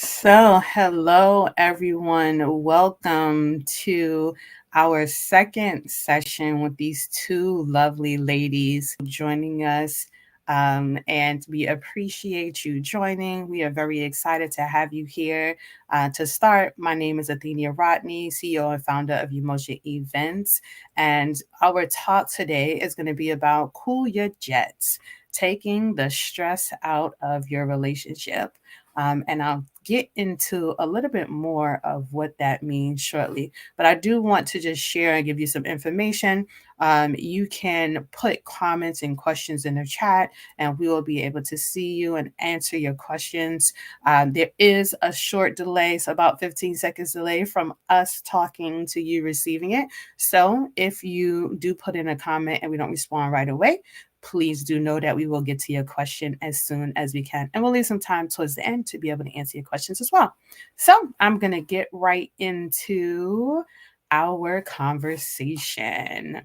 So, hello everyone. Welcome to our second session with these two lovely ladies joining us. And we appreciate you joining. We are very excited to have you here. To start, my name is Athenia Rodney, CEO and founder of Emoji Events. And our talk today is going to be about Cool Your Jets, taking the stress out of your relationship. And I'll get into a little bit more of what that means shortly. But I do want to just share and give you some information. You can put comments and questions in the chat, and we will be able to see you and answer your questions. There is a short delay, so about 15 seconds delay from us talking to you receiving it. So if you do put in a comment and we don't respond right away, please do know that we will get to your question as soon as we can. And we'll leave some time towards the end to be able to answer your questions as well. So I'm going to get right into our conversation.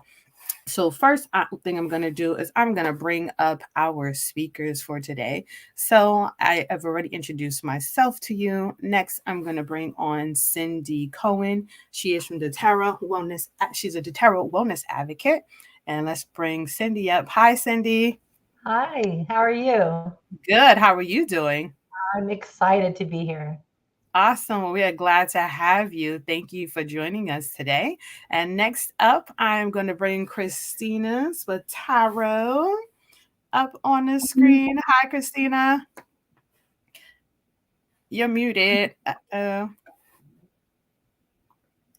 So first thing I'm going to do is I'm going to bring up our speakers for today. So I have already introduced myself to you. Next, I'm going to bring on Cindy Cohen. She is from doTERRA Wellness. She's a doTERRA Wellness advocate. And let's bring Cindy up. Hi, Cindy. Hi, how are you? Good. How are you doing? I'm excited to be here. Awesome. Well, we are glad to have you. Thank you for joining us today. And next up, I'm going to bring Christina Spataro up on the screen. Hi, Christina. You're muted.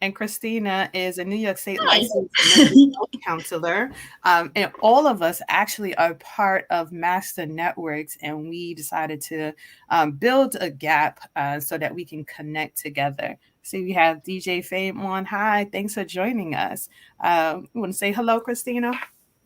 And Christina is a New York State Hi. licensed mental health counselor. And all of us actually are part of Master Networks, and we decided to build a gap so that we can connect together. So we have DJ Fame on. Hi, thanks for joining us. You want to say hello, Christina?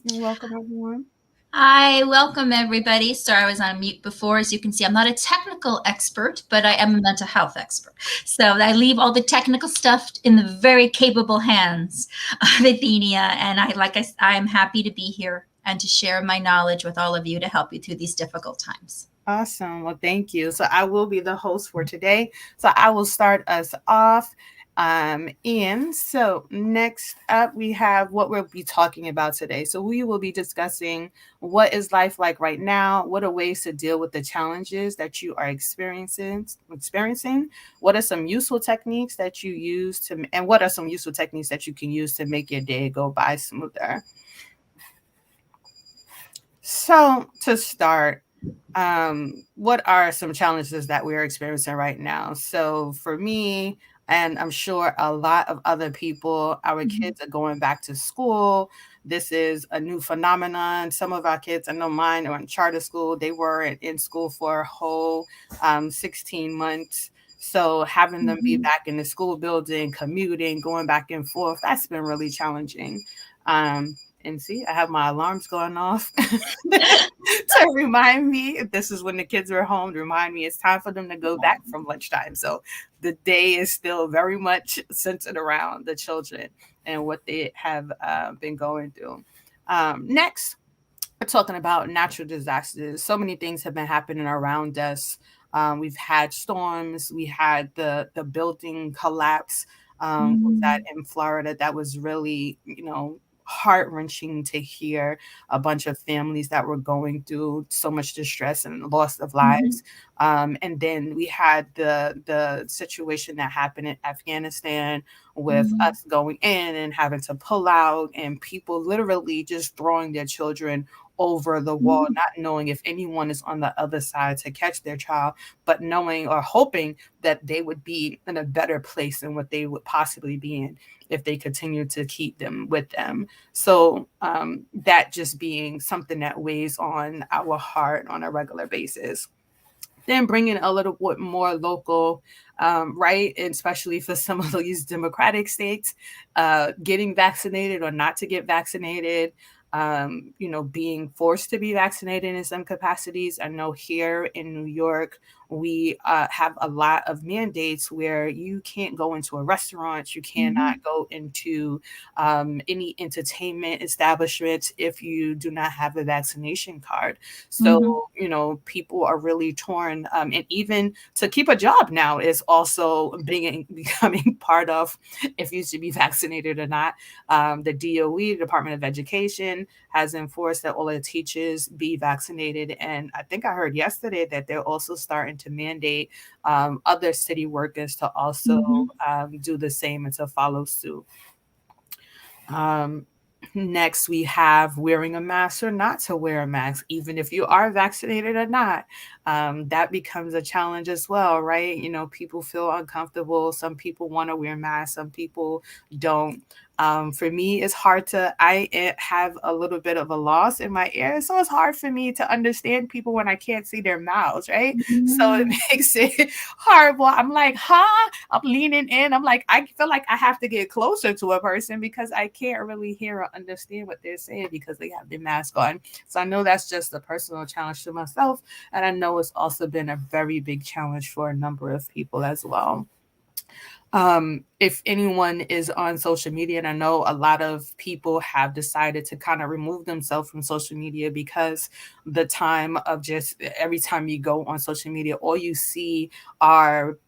You're welcome, everyone. Hi, welcome everybody. Sorry I was on mute before. As you can see, I'm not a technical expert, but I am a mental health expert. So I leave all the technical stuff in the very capable hands of Athenia. And I am happy to be here and to share my knowledge with all of you to help you through these difficult times. Awesome. Well, thank you. So I will be the host for today. So I will start us off. And so next up, we have what we'll be talking about today. So we will be discussing what is life like right now? What are ways to deal with the challenges that you are experiencing? What are some useful techniques that you use to, and what are some useful techniques that you can use to make your day go by smoother? So to start, what are some challenges that we're experiencing right now? So for me, and I'm sure a lot of other people, our kids are going back to school. This is a new phenomenon. Some of our kids, I know mine are in charter school. They were in school for a whole 16 months. So having them be back in the school building, commuting, going back and forth, that's been really challenging. And see, I have my alarms going off to remind me this is when the kids are home, to remind me it's time for them to go back from lunchtime. So the day is still very much centered around the children and what they have been going through. Next, we're talking about natural disasters. So many things have been happening around us. We've had storms. We had the building collapse. Was that in Florida? That was really, heart wrenching to hear a bunch of families that were going through so much distress and loss of lives. And then we had the situation that happened in Afghanistan with us going in and having to pull out, and people literally just throwing their children over the wall, not knowing if anyone is on the other side to catch their child, but knowing or hoping that they would be in a better place than what they would possibly be in if they continue to keep them with them. So that just being something that weighs on our heart on a regular basis. Then bringing a little bit more local, right? And especially for some of these democratic states, getting vaccinated or not to get vaccinated, being forced to be vaccinated in some capacities. I know here in New York, we have a lot of mandates where you can't go into a restaurant, you Mhm. cannot go into any entertainment establishments if you do not have a vaccination card. Mhm. So, people are really torn. And even to keep a job now is also becoming part of if you should be vaccinated or not. The DOE, Department of Education, has enforced that all the teachers be vaccinated. And I think I heard yesterday that they're also starting to mandate other city workers to also Mhm. do the same and to follow suit. Um, Next, we have wearing a mask or not to wear a mask, even if you are vaccinated or not. That becomes a challenge as well, right? People feel uncomfortable. Some people want to wear masks, some people don't. For me, it's hard I have a little bit of a loss in my ear, so it's hard for me to understand people when I can't see their mouths, right? So it Mhm. makes it horrible. I'm like, huh? I'm leaning in. I'm like, I feel like I have to get closer to a person because I can't really hear or understand what they're saying because they have their mask on. So I know that's just a personal challenge to myself. And I know it's also been a very big challenge for a number of people as well. If anyone is on social media, and I know a lot of people have decided to kind of remove themselves from social media because the time of just every time you go on social media, all you see are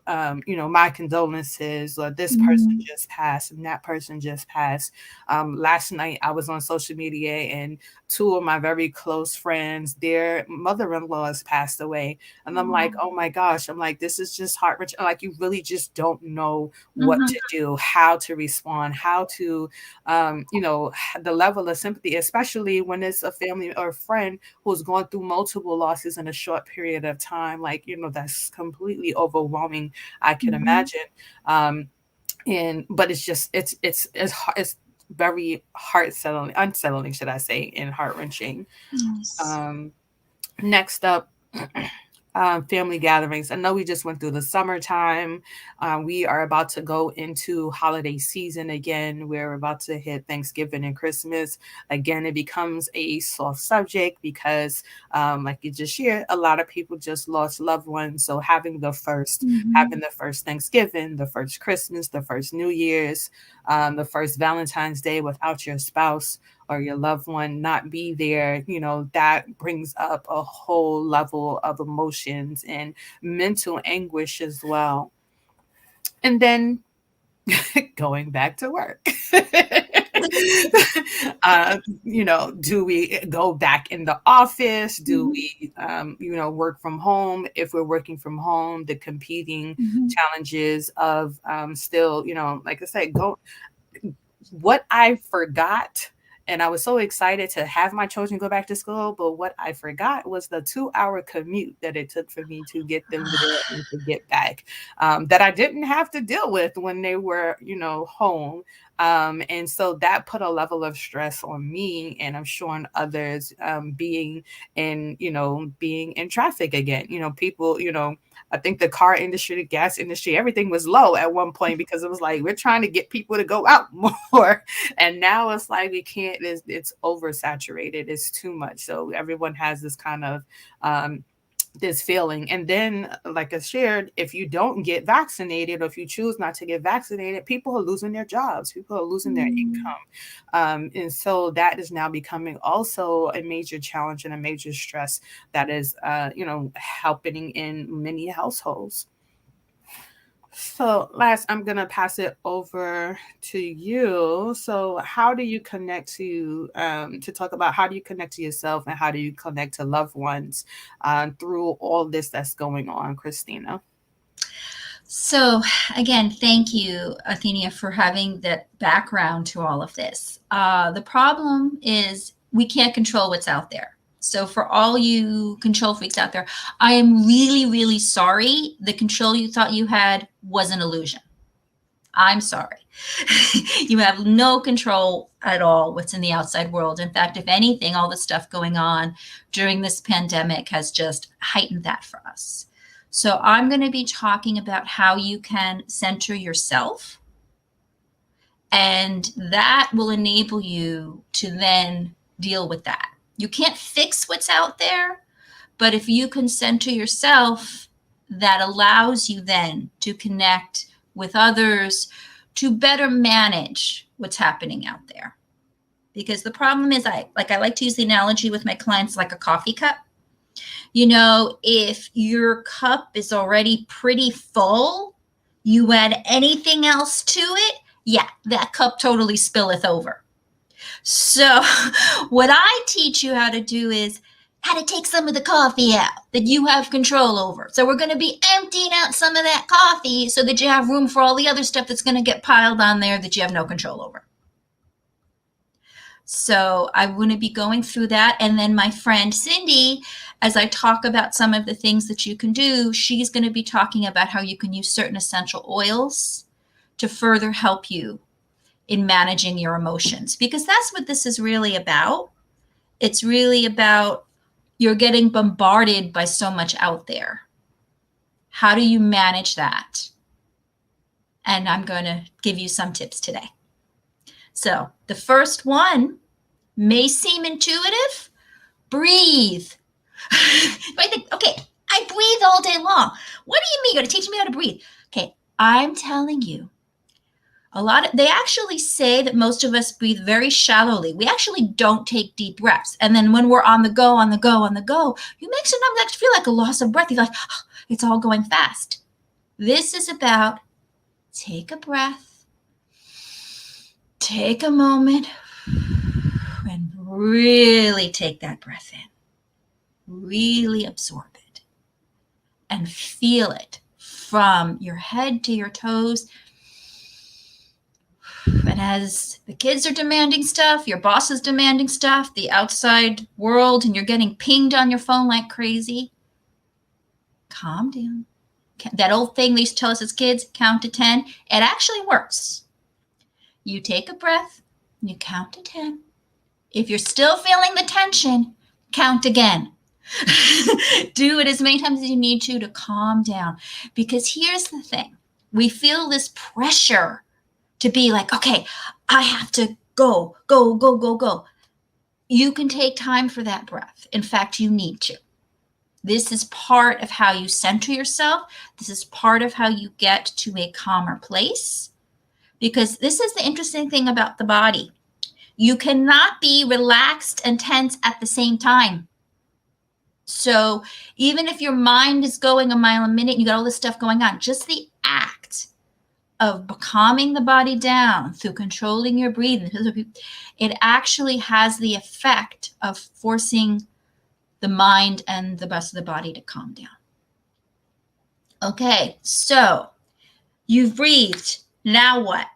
my condolences, or this person Mhm. just passed and that person just passed. Last night I was on social media and two of my very close friends, their mother-in-law has passed away. And I'm like, Oh. oh my gosh, I'm like, this is just heart wrenching. Like, you really just don't know what Mhm. to do, how to respond, how to, the level of sympathy, especially when it's a family or a friend who's gone through multiple losses in a short period of time. Like, that's completely overwhelming, I can Mhm. imagine. And but it's just it's very unsettling, should I say, and heart wrenching. Yes. Um, Next up, family gatherings. I know we just went through the summertime. We are about to go into holiday season again. We're about to hit Thanksgiving and Christmas. Again, it becomes a soft subject because, like you just shared, a lot of people just lost loved ones. So having Mhm. the first Thanksgiving, the first Christmas, the first New Year's, the first Valentine's Day without your spouse or your loved one not be there, that brings up a whole level of emotions and mental anguish as well. And then going back to work. Do we go back in the office? Do Mhm. we, work from home? If we're working from home, the competing Mhm. challenges of still, like I said, what I forgot, and I was so excited to have my children go back to school, but what I forgot was the 2-hour commute that it took for me to get them there and to get back, that I didn't have to deal with when they were, home. And so that put a level of stress on me, and I'm sure on others, being in traffic again. People, I think the car industry, the gas industry, everything was low at one point because it was like we're trying to get people to go out more, and now it's like we can't. It's oversaturated. It's too much. So everyone has this kind of this feeling. And then, like I shared, if you don't get vaccinated or if you choose not to get vaccinated, people are losing their jobs, people are losing their Mhm. income. And so that is now becoming also a major challenge and a major stress that is, happening in many households. So, last, I'm going to pass it over to you. So, how do you connect to talk about how do you connect to yourself and how do you connect to loved ones through all this that's going on, Christina? So, again, thank you, Athenia, for having that background to all of this. The problem is we can't control what's out there. So, for all you control freaks out there, I am really, really sorry. The control you thought you had was an illusion. I'm sorry. You have no control at all what's in the outside world. In fact, if anything, all the stuff going on during this pandemic has just heightened that for us. So I'm going to be talking about how you can center yourself, and that will enable you to then deal with that. You can't fix what's out there, but if you can center yourself, that allows you then to connect with others to better manage what's happening out there. Because the problem is, I like to use the analogy with my clients like a coffee cup. You know, if your cup is already pretty full, you add anything else to it, yeah, that cup totally spilleth over. So what I teach you how to do is how to take some of the coffee out that you have control over. So we're going to be emptying out some of that coffee so that you have room for all the other stuff that's going to get piled on there that you have no control over. So I want to be going through that. And then my friend Cindy, as I talk about some of the things that you can do, she's going to be talking about how you can use certain essential oils to further help you in managing your emotions, because that's what this is really about. It's really about you're getting bombarded by so much out there. How do you manage that? And I'm going to give you some tips today. So the first one may seem intuitive. Breathe. I think, okay, I breathe all day long. What do you mean? You're going to teach me how to breathe? Okay, I'm telling you, they actually say that most of us breathe very shallowly. We actually don't take deep breaths. And then when we're on the go, you make sometimes feel like a loss of breath. You're like, oh, it's all going fast. This is about take a breath, take a moment, and really take that breath in. Really absorb it and feel it from your head to your toes. And as the kids are demanding stuff, your boss is demanding stuff, the outside world, and you're getting pinged on your phone like crazy, calm down. That old thing they used to tell us as kids, count to 10, it actually works. You take a breath, you count to 10. If you're still feeling the tension, count again. Do it as many times as you need to calm down. Because here's the thing. We feel this pressure to be like, okay, I have to go. You can take time for that breath. In fact, you need to. This is part of how you center yourself. This is part of how you get to a calmer place. Because this is the interesting thing about the body. You cannot be relaxed and tense at the same time. So even if your mind is going a mile a minute, you got all this stuff going on, just the act of calming the body down through controlling your breathing, it actually has the effect of forcing the mind and the rest of the body to calm down. Okay, so you've breathed. Now what?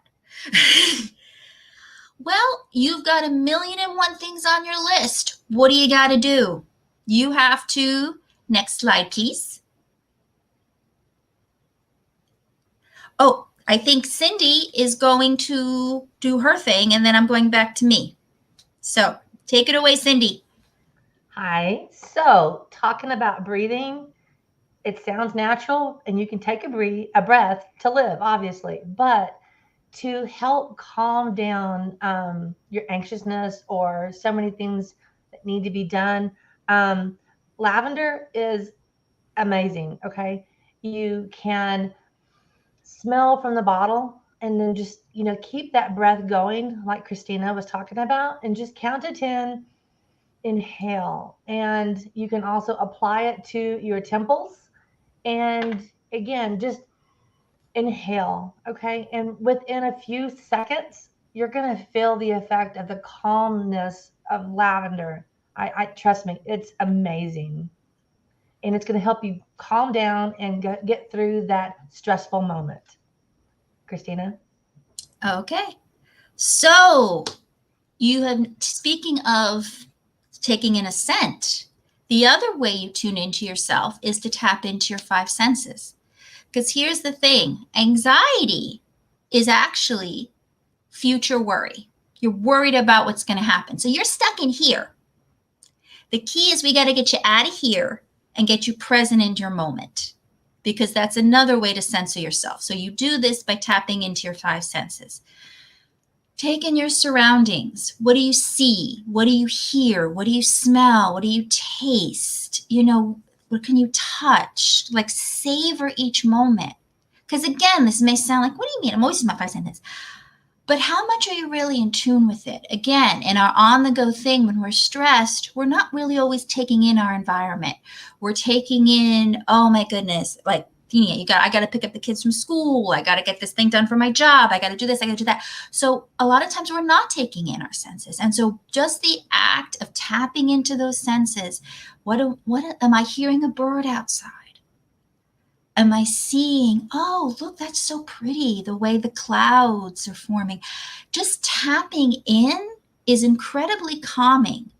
Well, you've got 1,000,001 things on your list. What do you got to do? You have to, next slide, please. Oh, I think Cindy is going to do her thing, and then I'm going back to me. So take it away, Cindy. Hi. So talking about breathing, it sounds natural, and you can take a breath to live, obviously, but to help calm down your anxiousness or so many things that need to be done, lavender is amazing. Okay. You can smell from the bottle and then just, keep that breath going like Christina was talking about, and just count to 10, inhale. And you can also apply it to your temples. And again, just inhale. Okay. And within a few seconds, you're going to feel the effect of the calmness of lavender. I trust me, it's amazing. And it's going to help you calm down and get through that stressful moment. Christina? Okay. So speaking of taking in a scent, the other way you tune into yourself is to tap into your 5 senses. Because here's the thing, anxiety is actually future worry. You're worried about what's going to happen. So you're stuck in here. The key is we got to get you out of here and get you present in your moment, because that's another way to censor yourself. So you do this by tapping into your 5 senses. Take in your surroundings. What do you see? What do you hear? What do you smell? What do you taste? What can you touch? Like savor each moment. Because again, this may sound like, what do you mean? I'm always in my 5 sentences. But how much are you really in tune with it? Again, in our on-the-go thing, when we're stressed, we're not really always taking in our environment. We're taking in, oh my goodness, like, I got to pick up the kids from school. I got to get this thing done for my job. I got to do this. I got to do that. So a lot of times we're not taking in our senses. And so just the act of tapping into those senses, what am I hearing a bird outside? Am I seeing, oh, look, that's so pretty, the way the clouds are forming. Just tapping in is incredibly calming.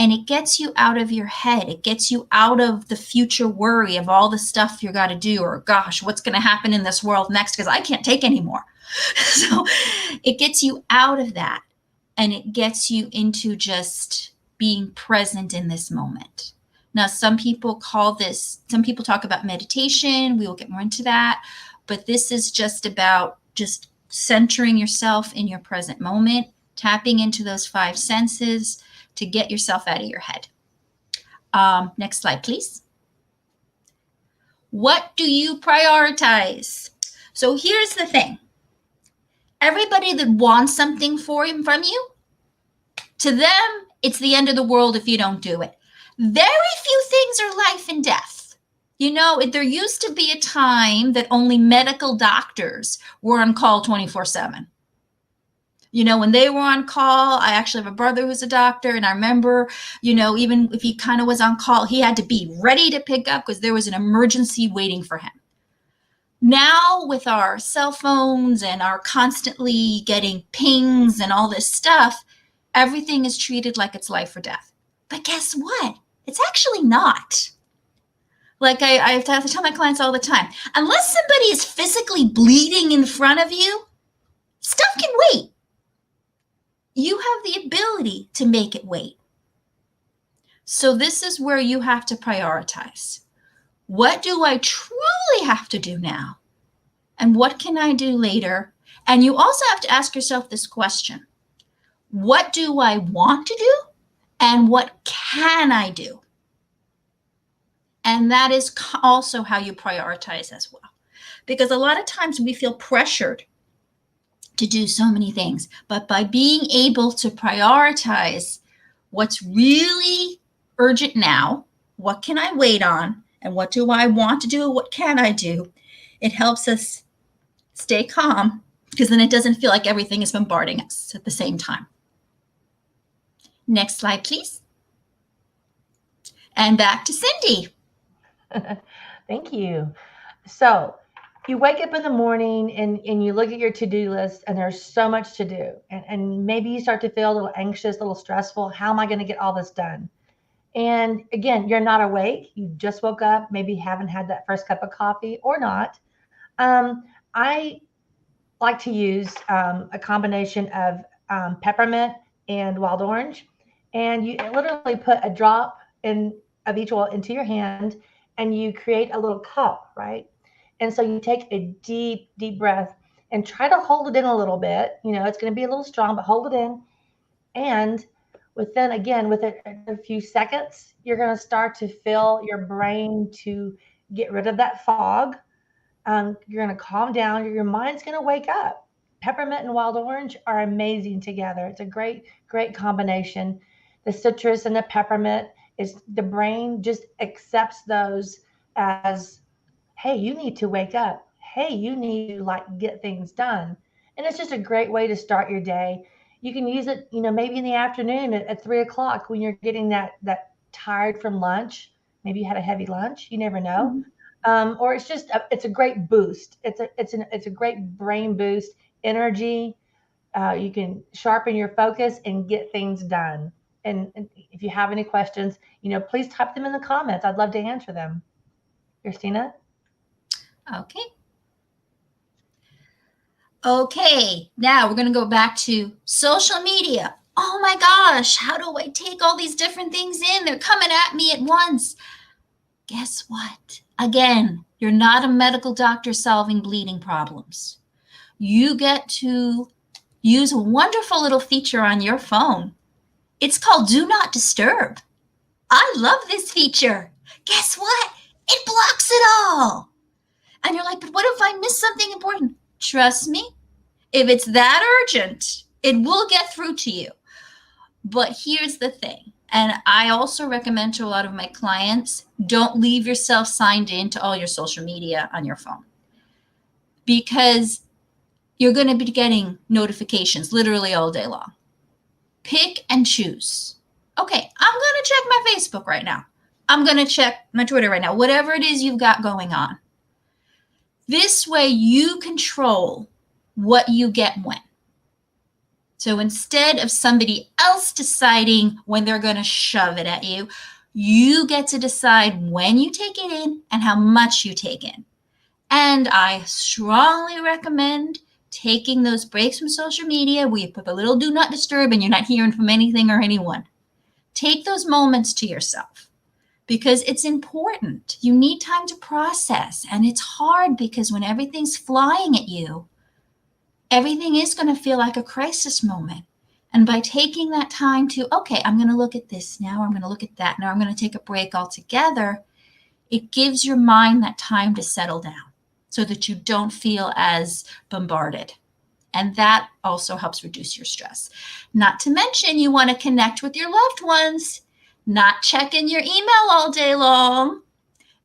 And it gets you out of your head. It gets you out of the future worry of all the stuff you got to do, or gosh, what's going to happen in this world next because I can't take anymore. So it gets you out of that, and it gets you into just being present in this moment. Now, some people talk about meditation. We will get more into that. But this is just about just centering yourself in your present moment, tapping into those 5 senses to get yourself out of your head. Next slide, please. What do you prioritize? So here's the thing. Everybody that wants something from you, to them, it's the end of the world if you don't do it. Very few things are life and death. There used to be a time that only medical doctors were on call 24/7. When they were on call, I actually have a brother who's a doctor, and I remember, even if he kind of was on call, he had to be ready to pick up because there was an emergency waiting for him. Now, with our cell phones and our constantly getting pings and all this stuff, everything is treated like it's life or death. But guess what? It's actually not. Like I have to tell my clients all the time, unless somebody is physically bleeding in front of you, stuff can wait. You have the ability to make it wait. So this is where you have to prioritize. What do I truly have to do now? And what can I do later? And you also have to ask yourself this question. What do I want to do? And what can I do? And that is also how you prioritize as well. Because a lot of times we feel pressured to do so many things, but by being able to prioritize what's really urgent now, what can I wait on, and what do I want to do, what can I do, it helps us stay calm, because then it doesn't feel like everything is bombarding us at the same time. Next slide, please. And back to Cindy. Thank you. So you wake up in the morning and you look at your to-do list, and there's so much to do. And maybe you start to feel a little anxious, a little stressful. How am I going to get all this done? And again, you're not awake. You just woke up, maybe haven't had that first cup of coffee or not. I like to use a combination of peppermint and wild orange. And you literally put a drop of each oil into your hand, and you create a little cup, right? And so you take a deep, deep breath and try to hold it in a little bit. It's going to be a little strong, but hold it in. And within a few seconds, you're going to start to feel your brain to get rid of that fog. You're going to calm down. Your mind's going to wake up. Peppermint and wild orange are amazing together. It's a great, great combination. The citrus and the peppermint the brain just accepts those as, hey, you need to wake up. Hey, you need to get things done. And it's just a great way to start your day. You can use it, maybe in the afternoon at 3:00 when you're getting that tired from lunch. Maybe you had a heavy lunch. You never know. Mm-hmm. Or it's a great boost. It's a great brain boost, energy. You can sharpen your focus and get things done. And if you have any questions, please type them in the comments. I'd love to answer them. Christina? Okay, now we're going to go back to social media. Oh my gosh, how do I take all these different things in? They're coming at me at once. Guess what? Again, you're not a medical doctor solving bleeding problems. You get to use a wonderful little feature on your phone. It's called Do Not Disturb. I love this feature. Guess what? It blocks it all. And you're like, but what if I miss something important? Trust me, if it's that urgent, it will get through to you. But here's the thing, and I also recommend to a lot of my clients, don't leave yourself signed into all your social media on your phone, because you're going to be getting notifications literally all day long. Pick and choose. Okay, I'm going to check my Facebook right now. I'm going to check my Twitter right now, whatever it is you've got going on. This way you control what you get when. So instead of somebody else deciding when they're going to shove it at you, you get to decide when you take it in and how much you take in. And I strongly recommend taking those breaks from social media where you put a little do not disturb and you're not hearing from anything or anyone. Take those moments to yourself because it's important. You need time to process, and it's hard because when everything's flying at you, everything is going to feel like a crisis moment. And by taking that time to, okay, I'm going to look at this now, I'm going to look at that now, I'm going to take a break altogether, it gives your mind that time to settle down so that you don't feel as bombarded. And that also helps reduce your stress. Not to mention, you want to connect with your loved ones, not checking your email all day long,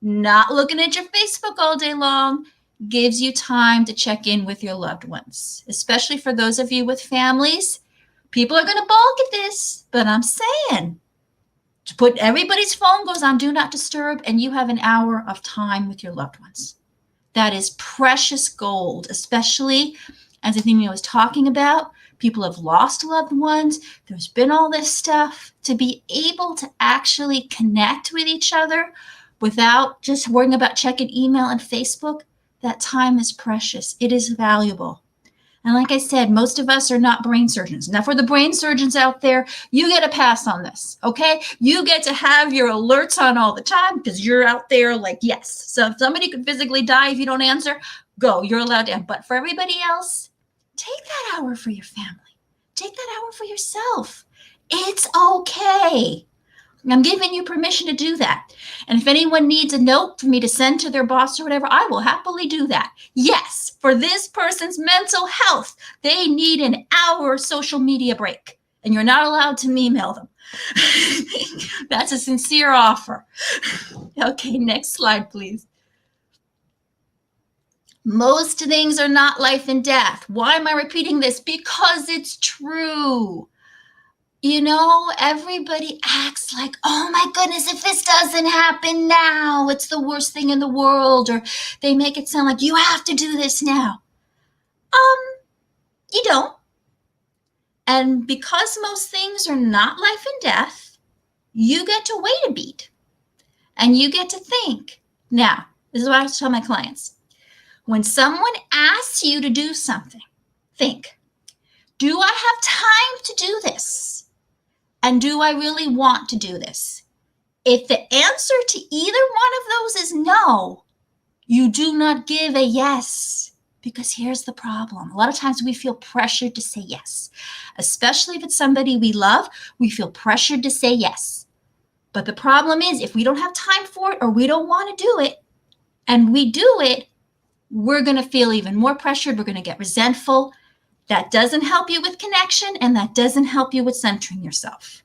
not looking at your Facebook all day long. Gives you time to check in with your loved ones, especially for those of you with families. People are going to balk at this, but I'm saying to put everybody's phone goes on do not disturb, and you have an hour of time with your loved ones. That is precious gold, especially as the thing I was talking about. People have lost loved ones. There's been all this stuff. To be able to actually connect with each other without just worrying about checking email and Facebook, that time is precious. It is valuable. And like I said, most of us are not brain surgeons. Now, for the brain surgeons out there, you get a pass on this, okay? You get to have your alerts on all the time because you're out there like, yes. So if somebody could physically die if you don't answer, go. You're allowed to. But for everybody else, take that hour for your family. Take that hour for yourself. It's okay. I'm giving you permission to do that. And if anyone needs a note for me to send to their boss or whatever, I will happily do that. Yes, for this person's mental health, they need an hour social media break. And you're not allowed to email them. That's a sincere offer. Okay, next slide, please. Most things are not life and death. Why am I repeating this? Because it's true. You know, everybody acts like, oh my goodness, if this doesn't happen now, it's the worst thing in the world. Or they make it sound like you have to do this now. You don't. And because most things are not life and death, you get to wait a beat and you get to think. Now, this is what I tell my clients. When someone asks you to do something, think, do I have time to do this? And do I really want to do this? If the answer to either one of those is no, you do not give a yes. Because here's the problem. A lot of times we feel pressured to say yes. Especially if it's somebody we love, we feel pressured to say yes. But the problem is if we don't have time for it or we don't want to do it, and we do it, we're going to feel even more pressured. We're going to get resentful. That doesn't help you with connection, and that doesn't help you with centering yourself.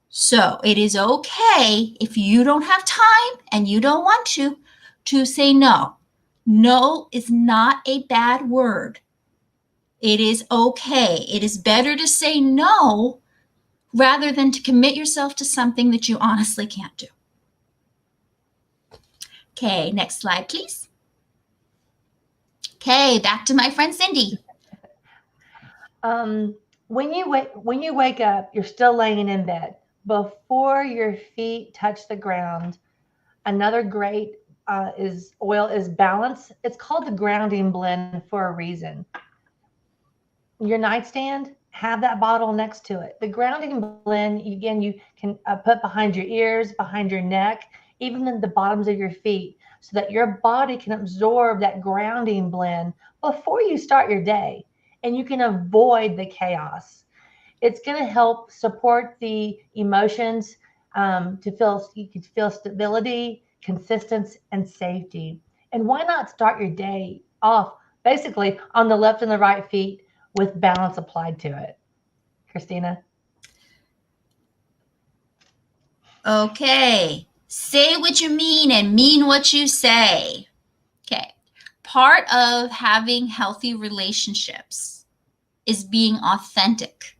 So it is okay if you don't have time and you don't want to say no. No is not a bad word. It is okay. It is better to say no rather than to commit yourself to something that you honestly can't do. Okay, next slide, please. Okay, back to my friend Cindy. When you wake up, you're still laying in bed. Before your feet touch the ground, another great oil is balance. It's called the grounding blend for a reason. Your nightstand, have that bottle next to it. The grounding blend, again, you can put behind your ears, behind your neck, even in the bottoms of your feet, so that your body can absorb that grounding blend before you start your day, and you can avoid the chaos. It's going to help support the emotions, you can feel stability, consistency, and safety. And why not start your day off basically on the left and the right feet with balance applied to it? Christina? Okay. Say what you mean and mean what you say. Okay. Part of having healthy relationships is being authentic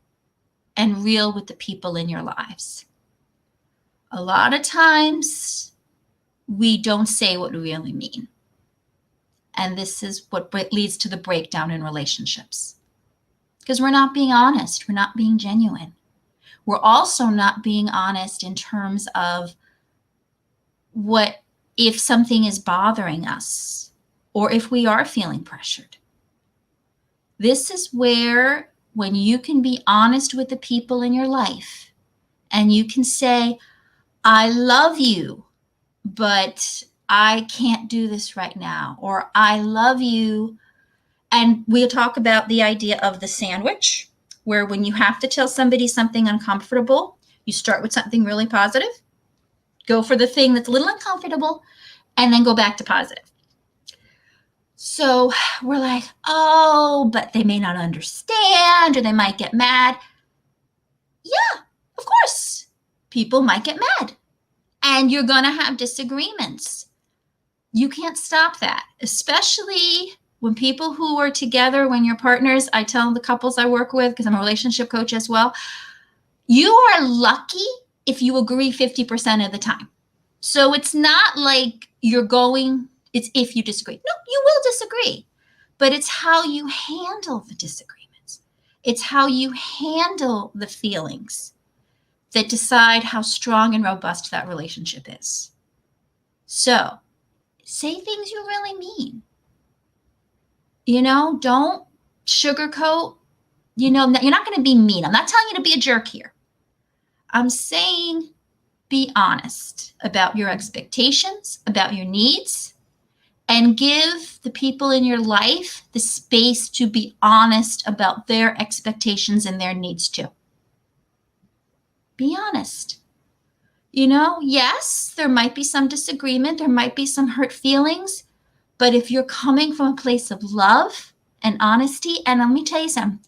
and real with the people in your lives. A lot of times we don't say what we really mean. And this is what leads to the breakdown in relationships. Because we're not being honest, we're not being genuine. We're also not being honest in terms of what if something is bothering us or if we are feeling pressured. This is where, when you can be honest with the people in your life and you can say, I love you, but I can't do this right now, or I love you. And we'll talk about the idea of the sandwich, where when you have to tell somebody something uncomfortable, you start with something really positive, go for the thing that's a little uncomfortable, and then go back to positive. So we're like, oh, but they may not understand or they might get mad. Yeah, of course. People might get mad and you're going to have disagreements. You can't stop that, especially when people who are together, when you're partners. I tell the couples I work with, because I'm a relationship coach as well, you are lucky if you agree 50% of the time. So it's not like it's if you disagree. No, you will disagree, but it's how you handle the disagreements. It's how you handle the feelings that decide how strong and robust that relationship is. So say things you really mean. Don't sugarcoat. You're not going to be mean. I'm not telling you to be a jerk here. I'm saying be honest about your expectations, about your needs, and give the people in your life the space to be honest about their expectations and their needs too. Be honest. Yes, there might be some disagreement, there might be some hurt feelings, but if you're coming from a place of love and honesty, and let me tell you something,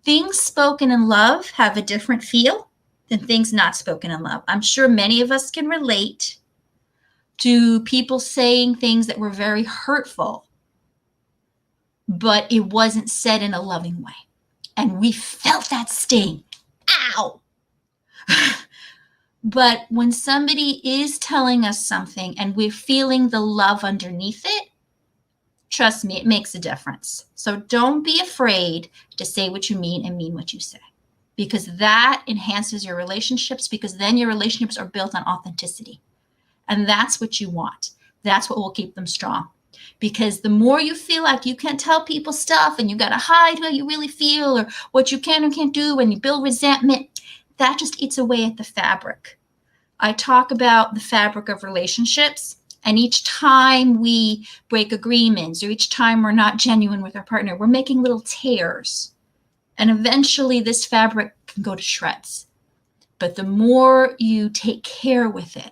things spoken in love have a different feel than things not spoken in love. I'm sure many of us can relate to people saying things that were very hurtful, but it wasn't said in a loving way. And we felt that sting. Ow! But when somebody is telling us something and we're feeling the love underneath it, trust me, it makes a difference. So don't be afraid to say what you mean and mean what you say, because that enhances your relationships, because then your relationships are built on authenticity. And that's what you want. That's what will keep them strong. Because the more you feel like you can't tell people stuff and you got to hide how you really feel or what you can and can't do, and you build resentment, that just eats away at the fabric. I talk about the fabric of relationships, and each time we break agreements or each time we're not genuine with our partner, we're making little tears. And eventually this fabric can go to shreds. But the more you take care with it,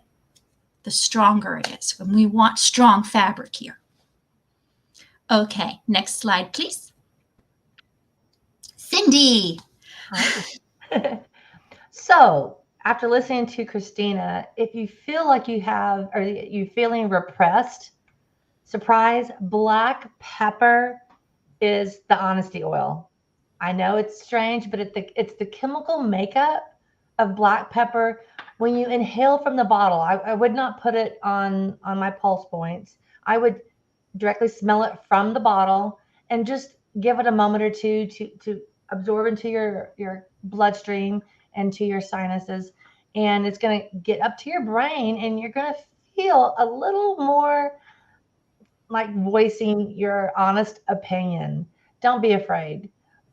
the stronger it is. And we want strong fabric here. Okay, next slide, please. Cindy. Hi. So, after listening to Christina, if you feel like you have, or you feeling repressed, surprise, black pepper is the honesty oil. I know it's strange, but it's the chemical makeup of black pepper. When you inhale from the bottle, I would not put it on my pulse points. I would directly smell it from the bottle and just give it a moment or two to absorb into your bloodstream and to your sinuses. And it's going to get up to your brain and you're going to feel a little more like voicing your honest opinion. Don't be afraid.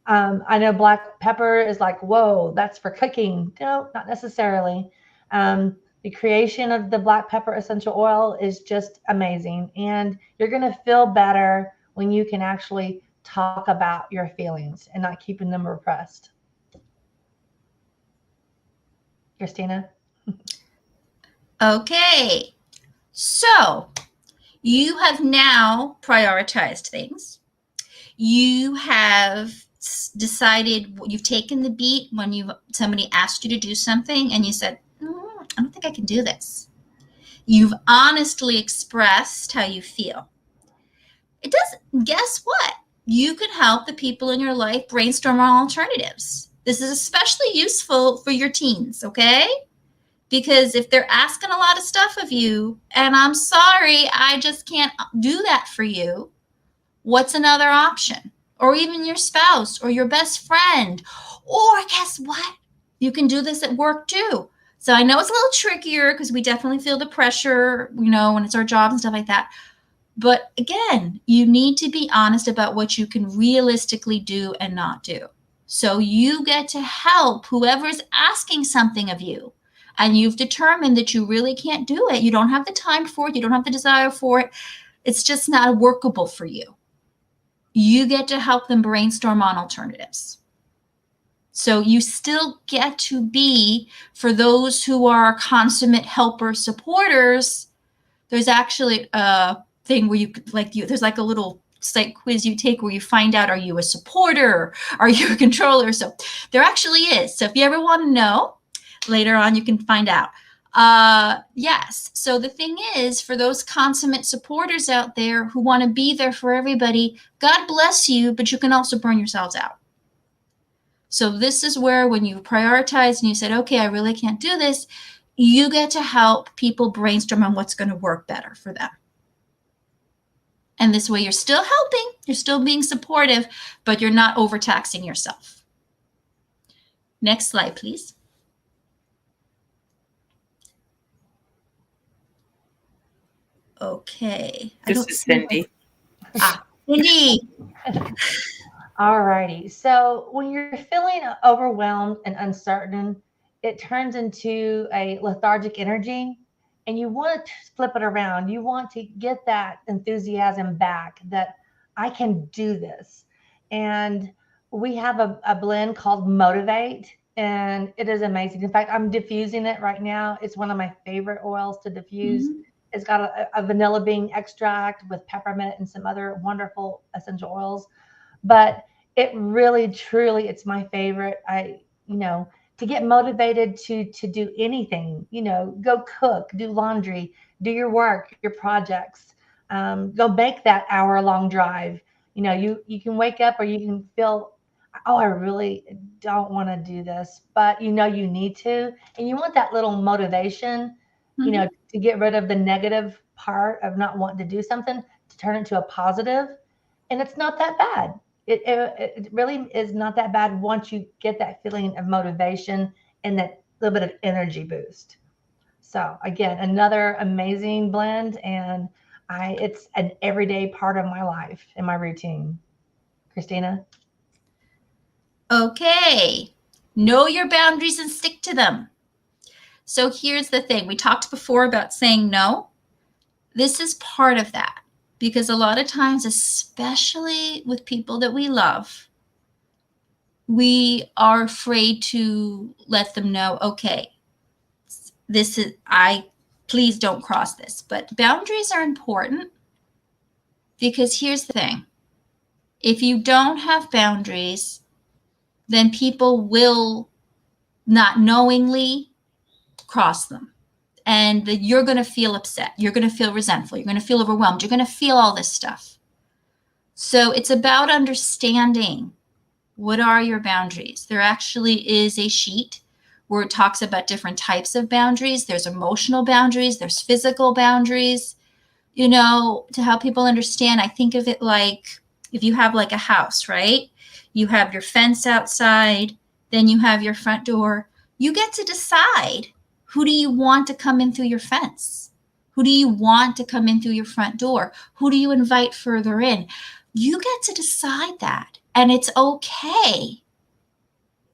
I know black pepper is like, whoa, that's for cooking. No, not necessarily. The creation of the black pepper essential oil is just amazing. And you're going to feel better when you can actually talk about your feelings and not keeping them repressed. Christina? Okay. So you have now prioritized things. You have decided, you've taken the beat when somebody asked you to do something and you said, I don't think I can do this. You've honestly expressed how you feel. It doesn't, guess what? You can help the people in your life brainstorm on alternatives. This is especially useful for your teens, okay? Because if they're asking a lot of stuff of you, and I'm sorry, I just can't do that for you, what's another option? Or even your spouse or your best friend. Or guess what? You can do this at work too. So I know it's a little trickier because we definitely feel the pressure, when it's our jobs and stuff like that. But again, you need to be honest about what you can realistically do and not do. So you get to help whoever's asking something of you. And you've determined that you really can't do it. You don't have the time for it. You don't have the desire for it. It's just not workable for you. You get to help them brainstorm on alternatives. So you still get to be, for those who are consummate helper supporters, there's actually a thing where there's like a little site quiz you take where you find out, are you a supporter? Are you a controller? So there actually is. So if you ever want to know, later on you can find out. Yes. So the thing is, for those consummate supporters out there who want to be there for everybody, God bless you, but you can also burn yourselves out. So this is where, when you prioritize and you said, okay, I really can't do this, you get to help people brainstorm on what's going to work better for them. And this way you're still helping, you're still being supportive, but you're not overtaxing yourself. Next slide, please. Okay. This is Cindy. Cindy. All righty. So when you're feeling overwhelmed and uncertain, it turns into a lethargic energy, and you want to flip it around. You want to get that enthusiasm back, that I can do this. And we have a blend called Motivate, and it is amazing. In fact, I'm diffusing it right now. It's one of my favorite oils to diffuse. Mm-hmm. It's got a vanilla bean extract with peppermint and some other wonderful essential oils. But it really, truly, it's my favorite. To get motivated to do anything, go cook, do laundry, do your work, your projects, go make that hour-long drive. You can wake up, or you can feel, oh, I really don't want to do this, but you need to, and you want that little motivation, mm-hmm. To get rid of the negative part of not wanting to do something, to turn it into a positive. And it's not that bad. It really is not that bad once you get that feeling of motivation and that little bit of energy boost. So again, another amazing blend, and it's an everyday part of my life and my routine. Christina? Okay. Know your boundaries and stick to them. So here's the thing. We talked before about saying no. This is part of that. Because a lot of times, especially with people that we love, we are afraid to let them know, okay, please don't cross this. But boundaries are important, because here's the thing. If you don't have boundaries, then people will not knowingly cross them. And you're going to feel upset. You're going to feel resentful. You're going to feel overwhelmed. You're going to feel all this stuff. So it's about understanding, what are your boundaries? There actually is a sheet where it talks about different types of boundaries. There's emotional boundaries. There's physical boundaries. To help people understand, I think of it like, if you have like a house, right? You have your fence outside, then you have your front door. You get to decide, who do you want to come in through your fence? Who do you want to come in through your front door? Who do you invite further in? You get to decide that, and it's okay.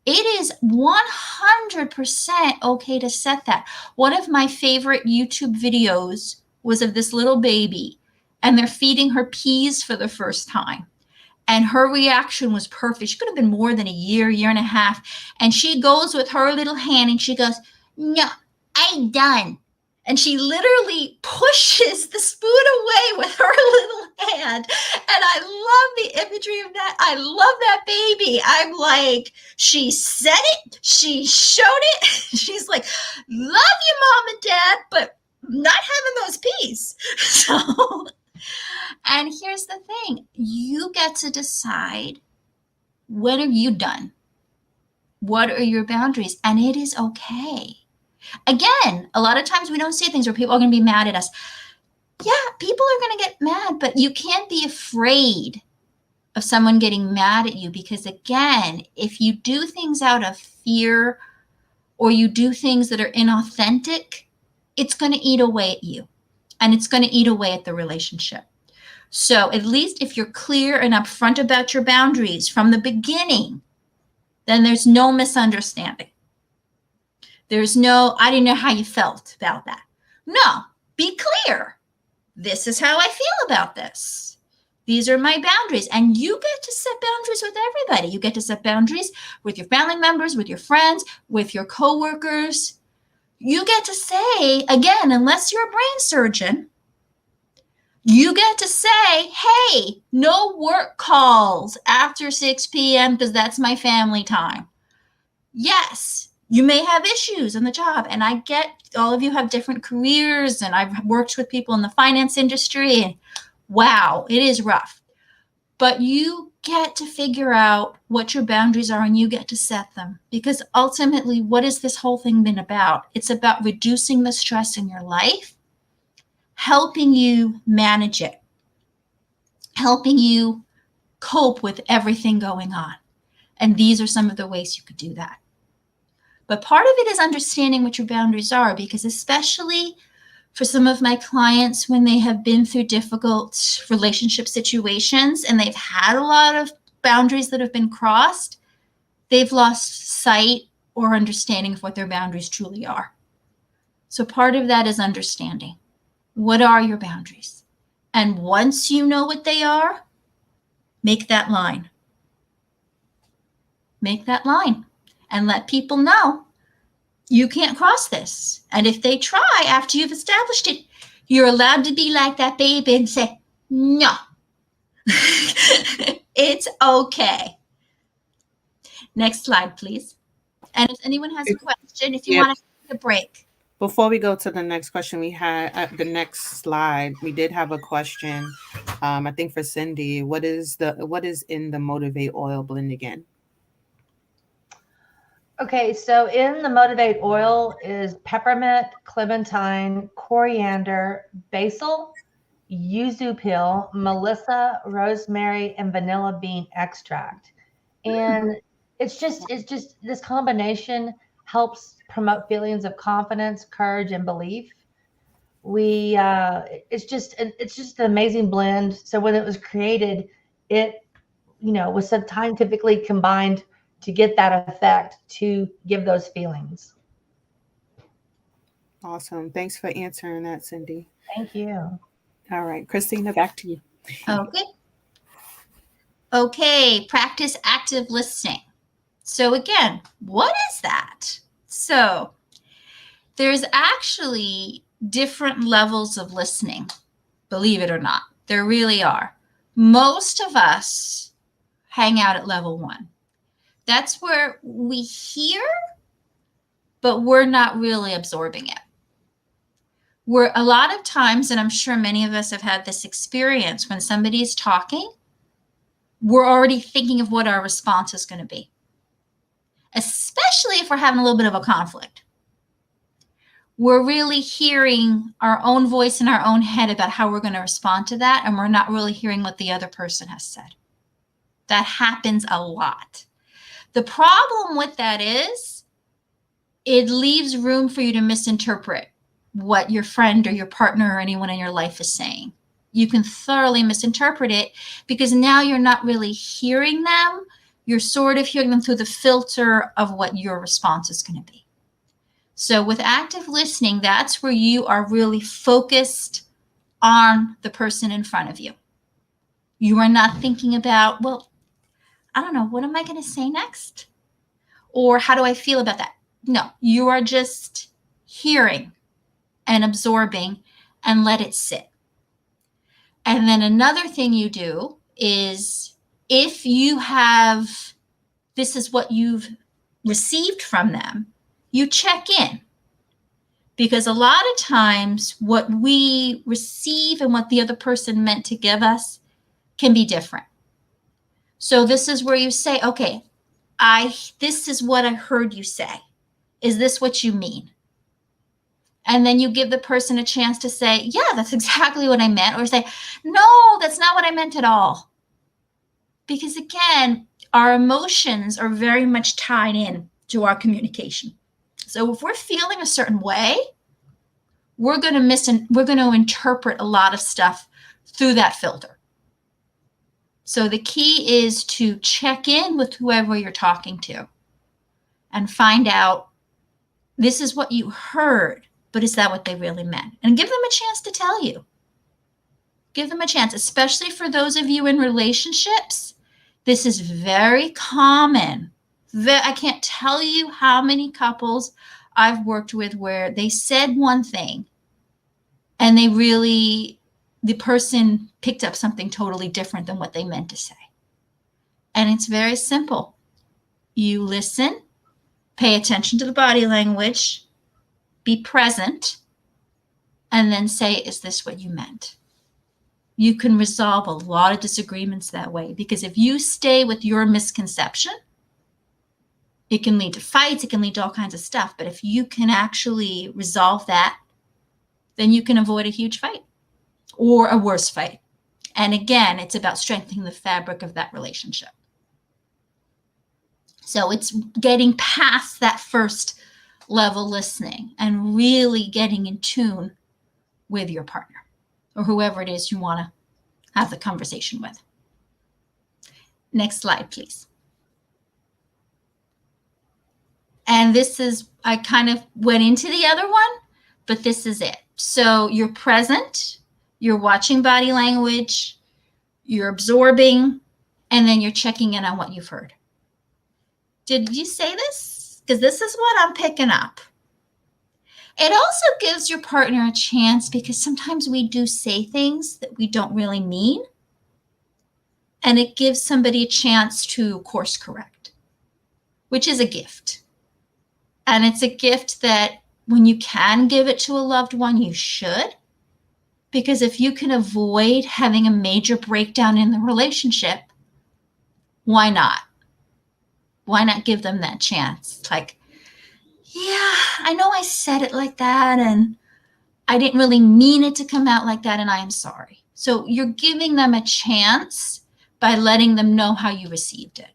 It is 100% okay to set that. One of my favorite YouTube videos was of this little baby, and they're feeding her peas for the first time. And her reaction was perfect. She could have been more than a year and a half. And she goes with her little hand and she goes, no, I'm done. And she literally pushes the spoon away with her little hand. And I love the imagery of that. I love that baby. I'm like, she said it. She showed it. She's like, love you, mom and dad, but not having those peas. So, and here's the thing. You get to decide, when are you done? What are your boundaries? And it is okay. Again, a lot of times we don't say things where people are going to be mad at us. Yeah, people are going to get mad, but you can't be afraid of someone getting mad at you, because again, if you do things out of fear or you do things that are inauthentic, it's going to eat away at you, and it's going to eat away at the relationship. So at least if you're clear and upfront about your boundaries from the beginning, then there's no misunderstanding. There's no, I didn't know how you felt about that. No, be clear. This is how I feel about this. These are my boundaries. And you get to set boundaries with everybody. You get to set boundaries with your family members, with your friends, with your coworkers. You get to say, again, unless you're a brain surgeon, you get to say, hey, no work calls after 6 p.m. because that's my family time. Yes, you may have issues in the job, and I get all of you have different careers, and I've worked with people in the finance industry, and wow, it is rough. But you get to figure out what your boundaries are, and you get to set them, because ultimately, what has this whole thing been about? It's about reducing the stress in your life, helping you manage it, helping you cope with everything going on. And these are some of the ways you could do that. But part of it is understanding what your boundaries are, because especially for some of my clients, when they have been through difficult relationship situations and they've had a lot of boundaries that have been crossed, they've lost sight or understanding of what their boundaries truly are. So part of that is understanding. What are your boundaries? And once you know what they are, make that line. Make that line and let people know you can't cross this. And if they try after you've established it, you're allowed to be like that baby and say, no, it's okay. Next slide, please. And if anyone has a question, if you want to take a break. Before we go to the next question, we had the next slide. We did have a question, I think for Cindy. What is in the Motivate oil blend again? Okay, so in the Motivate oil is peppermint, clementine, coriander, basil, yuzu peel, melissa, rosemary, and vanilla bean extract. And it's just this combination helps promote feelings of confidence, courage, and belief. We it's just an amazing blend. So when it was created, it was scientifically combined to get that effect, to give those feelings. Awesome. Thanks for answering that, Cindy. Thank you. All right, Christina, back to you. Okay. Okay, practice active listening. So again, what is that? So there's actually different levels of listening, believe it or not. There really are. Most of us hang out at level 1. That's where we hear, but we're not really absorbing it. We're a lot of times, and I'm sure many of us have had this experience, when somebody's talking, we're already thinking of what our response is going to be, especially if we're having a little bit of a conflict. We're really hearing our own voice in our own head about how we're going to respond to that, and we're not really hearing what the other person has said. That happens a lot. The problem with that is it leaves room for you to misinterpret what your friend or your partner or anyone in your life is saying. You can thoroughly misinterpret it, because now you're not really hearing them. You're sort of hearing them through the filter of what your response is going to be. So with active listening, that's where you are really focused on the person in front of you. You are not thinking about, well, I don't know, what am I going to say next? Or how do I feel about that? No, you are just hearing. and absorbing and let it sit. And then another thing you do is if you have, this is what you've received from them, you check in. Because a lot of times what we receive and what the other person meant to give us can be different. So this is where you say, okay, this is what I heard you say. Is this what you mean? And then you give the person a chance to say, yeah, that's exactly what I meant. Or say, no, that's not what I meant at all. Because again, our emotions are very much tied in to our communication. So if we're feeling a certain way, we're going to interpret a lot of stuff through that filter. So the key is to check in with whoever you're talking to and find out, this is what you heard, but is that what they really meant? And give them a chance to tell you. Give them a chance, especially for those of you in relationships. This is very common. I can't tell you how many couples I've worked with where they said one thing and the person picked up something totally different than what they meant to say. And it's very simple. You listen, pay attention to the body language, be present, and then say, is this what you meant? You can resolve a lot of disagreements that way, because if you stay with your misconception, it can lead to fights, it can lead to all kinds of stuff. But if you can actually resolve that, then you can avoid a huge fight or a worse fight. And again, it's about strengthening the fabric of that relationship. So it's getting past that first level listening and really getting in tune with your partner or whoever it is you want to have the conversation with. Next slide, please. And this is, I kind of went into the other one, but this is it. So you're present, you're watching body language, you're absorbing, and then you're checking in on what you've heard. Did you say this? Because this is what I'm picking up. It also gives your partner a chance, because sometimes we do say things that we don't really mean. And it gives somebody a chance to course correct, which is a gift. And it's a gift that when you can give it to a loved one, you should. Because if you can avoid having a major breakdown in the relationship, why not? Why not give them that chance? It's like, yeah, I know I said it like that and I didn't really mean it to come out like that, and I am sorry. So you're giving them a chance by letting them know how you received it.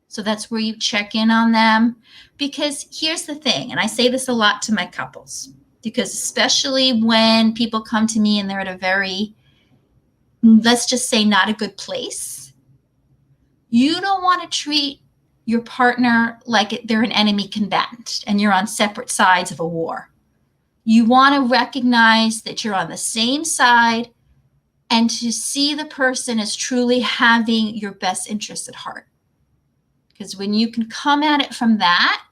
So that's where you check in on them. Because here's the thing, and I say this a lot to my couples, because especially when people come to me and they're at a very, let's just say, not a good place, you don't want to treat your partner like they're an enemy combatant and you're on separate sides of a war. You want to recognize that you're on the same side and to see the person as truly having your best interests at heart. Because when you can come at it from that,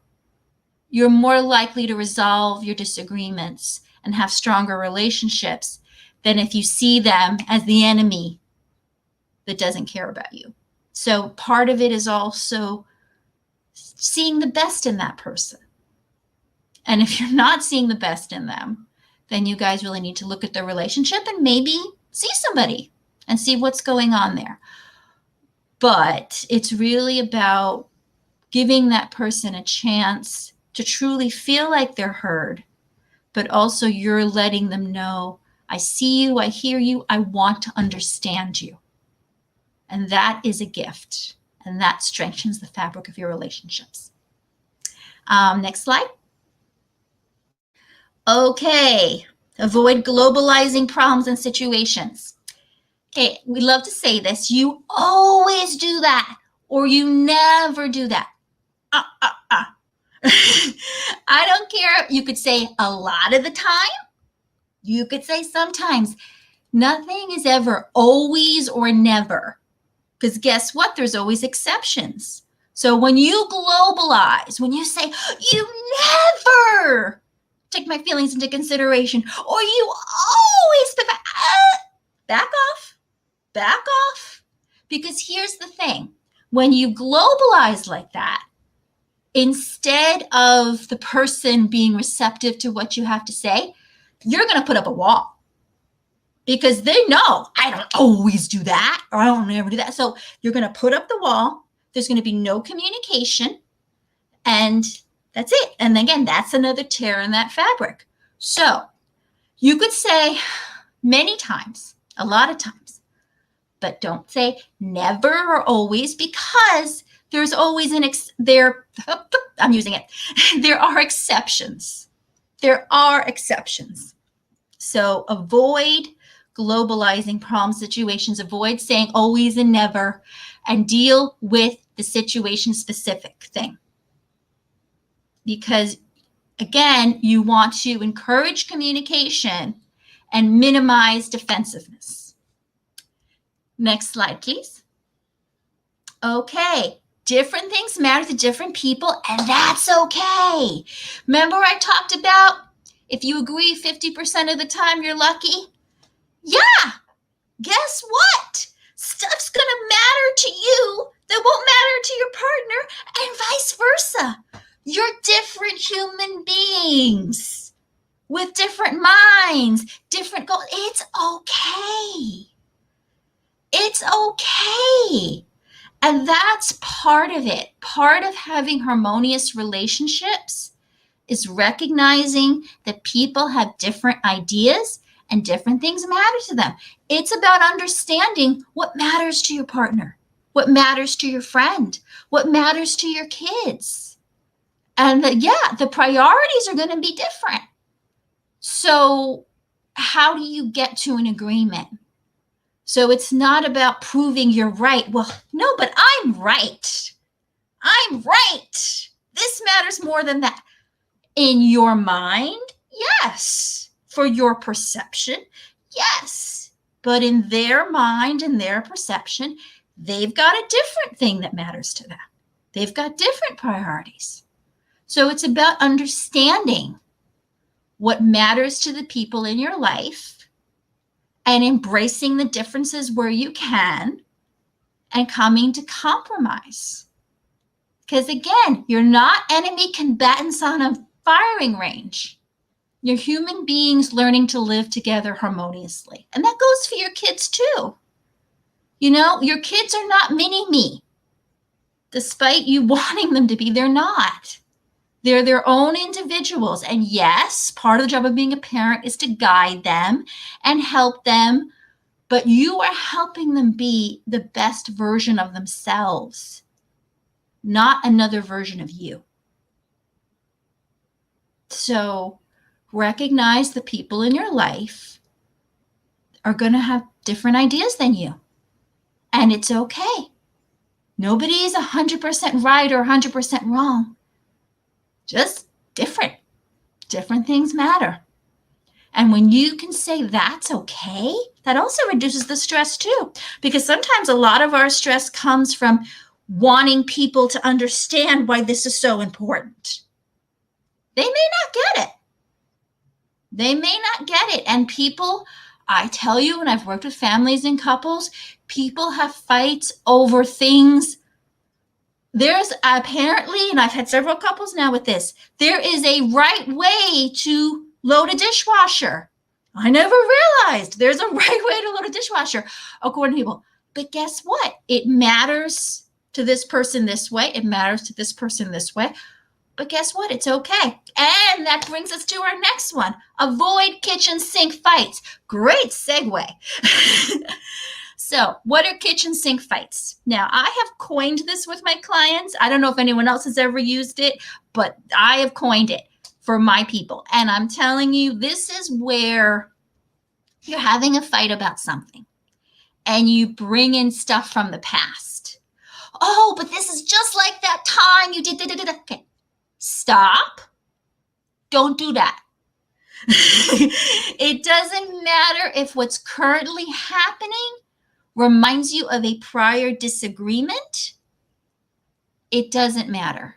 you're more likely to resolve your disagreements and have stronger relationships than if you see them as the enemy that doesn't care about you. So part of it is also seeing the best in that person. And if you're not seeing the best in them, then you guys really need to look at the relationship and maybe see somebody and see what's going on there. But it's really about giving that person a chance to truly feel like they're heard, but also you're letting them know, I see you, I hear you, I want to understand you. And that is a gift, and that strengthens the fabric of your relationships. Next slide. Okay, avoid globalizing problems and situations. Okay, we love to say this. You always do that, or you never do that. I don't care. You could say a lot of the time. You could say sometimes. Nothing is ever always or never. Because guess what? There's always exceptions. So when you globalize, when you say, you never take my feelings into consideration, or you always back off, back off. Because here's the thing, when you globalize like that, instead of the person being receptive to what you have to say, you're going to put up a wall because they know I don't always do that, or I don't ever do that. So you're going to put up the wall. There's going to be no communication, and that's it. And again, that's another tear in that fabric. So you could say many times, a lot of times, but don't say never or always, because there's always I'm using it. There are exceptions. There are exceptions. So avoid globalizing problem situations, avoid saying always and never, and deal with the situation specific thing. Because again, you want to encourage communication and minimize defensiveness. Next slide, please. Okay, different things matter to different people, and that's okay. Remember I talked about if you agree 50% of the time, you're lucky? Yeah, guess what? Stuff's going to matter to you that won't matter to your partner, and vice versa. You're different human beings with different minds, different goals. It's okay. It's okay. And that's part of it. Part of having harmonious relationships is recognizing that people have different ideas and different things matter to them. It's about understanding what matters to your partner, what matters to your friend, what matters to your kids. And the priorities are going to be different. So how do you get to an agreement? So it's not about proving you're right. Well, no, but I'm right. I'm right. This matters more than that. In your mind, yes. For your perception, yes. But in their mind and their perception, they've got a different thing that matters to them. They've got different priorities. So it's about understanding what matters to the people in your life and embracing the differences where you can and coming to compromise. Because again, you're not enemy combatants on a firing range. You're human beings learning to live together harmoniously. And that goes for your kids too. You know, your kids are not mini-me. Despite you wanting them to be, they're not. They're their own individuals. And yes, part of the job of being a parent is to guide them and help them. But you are helping them be the best version of themselves, not another version of you. So recognize the people in your life are going to have different ideas than you. And it's okay. Nobody is 100% right or 100% wrong. Just different. Different things matter. And when you can say that's okay, that also reduces the stress too. Because sometimes a lot of our stress comes from wanting people to understand why this is so important. They may not get it. They may not get it. And people, I tell you, when I've worked with families and couples, people have fights over things. There's apparently, and I've had several couples now with this, there is a right way to load a dishwasher. I never realized there's a right way to load a dishwasher, according to people. But guess what? It matters to this person this way. It matters to this person this way. But guess what? It's okay. And that brings us to our next one. Avoid kitchen sink fights. Great segue. So what are kitchen sink fights? Now, I have coined this with my clients. I don't know if anyone else has ever used it, but I have coined it for my people. And I'm telling you, this is where you're having a fight about something and you bring in stuff from the past. Oh, but this is just like that time you did. Okay, stop. Don't do that. It doesn't matter if what's currently happening reminds you of a prior disagreement. It doesn't matter,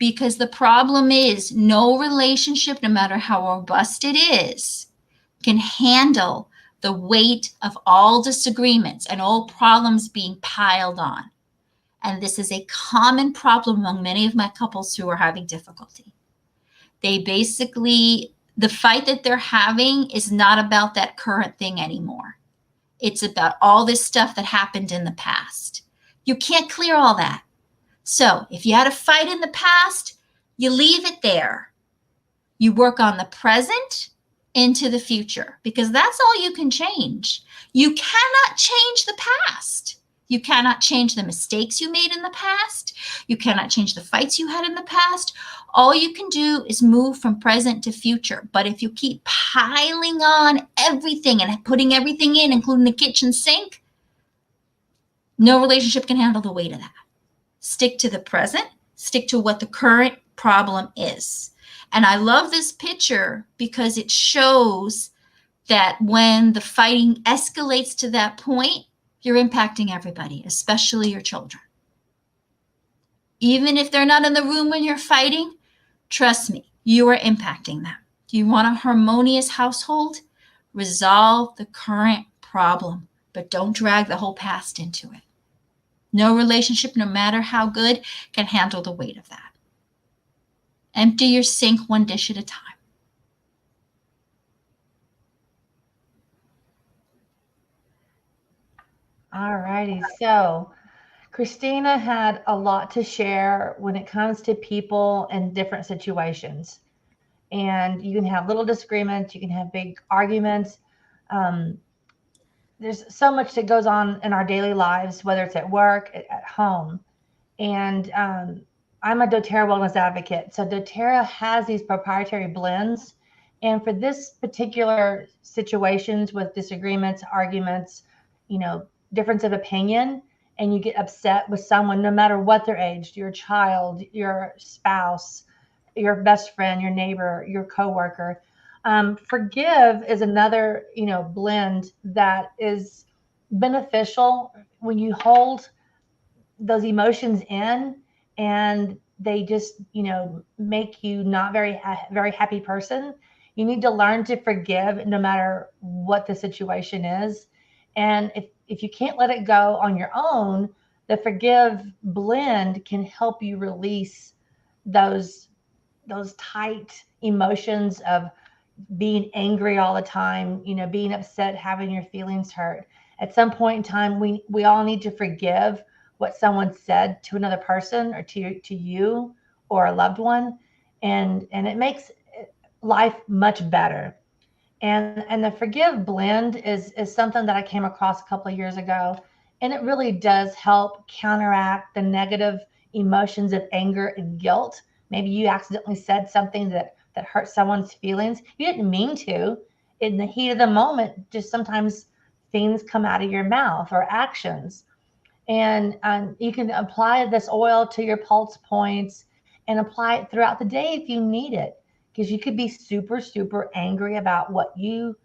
Because the problem is no relationship, no matter how robust it is, can handle the weight of all disagreements and all problems being piled on. And this is a common problem among many of my couples who are having difficulty. They basically, the fight that they're having is not about that current thing anymore. It's about all this stuff that happened in the past. You can't clear all that. So if you had a fight in the past, you leave it there. You work on the present into the future, because that's all you can change. You cannot change the past. You cannot change the mistakes you made in the past. You cannot change the fights you had in the past. All you can do is move from present to future. But if you keep piling on everything and putting everything in, including the kitchen sink, no relationship can handle the weight of that. Stick to the present. Stick to what the current problem is. And I love this picture because it shows that when the fighting escalates to that point, you're impacting everybody, especially your children. Even if they're not in the room when you're fighting, trust me, you are impacting them. Do you want a harmonious household? Resolve the current problem, but don't drag the whole past into it. No relationship, no matter how good, can handle the weight of that. Empty your sink one dish at a time. All righty. So Christina had a lot to share when it comes to people and different situations. And you can have little disagreements, you can have big arguments. Um, there's so much that goes on in our daily lives, whether it's at work, at home. And I'm a doTERRA wellness advocate. So doTERRA has these proprietary blends. And for this particular situations with disagreements, arguments, difference of opinion, and you get upset with someone, no matter what their age, your child, your spouse, your best friend, your neighbor, your coworker. Forgive is another, blend that is beneficial when you hold those emotions in, and they just, make you not very happy person. You need to learn to forgive no matter what the situation is. And if you can't let it go on your own, the forgive blend can help you release those tight emotions of being angry all the time, being upset, having your feelings hurt. At some point in time, we all need to forgive what someone said to another person or to you or a loved one, and it makes life much better. And the forgive blend is something that I came across a couple of years ago, and it really does help counteract the negative emotions of anger and guilt. Maybe you accidentally said something that hurt someone's feelings. You didn't mean to. In the heat of the moment, just sometimes things come out of your mouth or actions. And you can apply this oil to your pulse points and apply it throughout the day if you need it, because you could be super, super angry about what you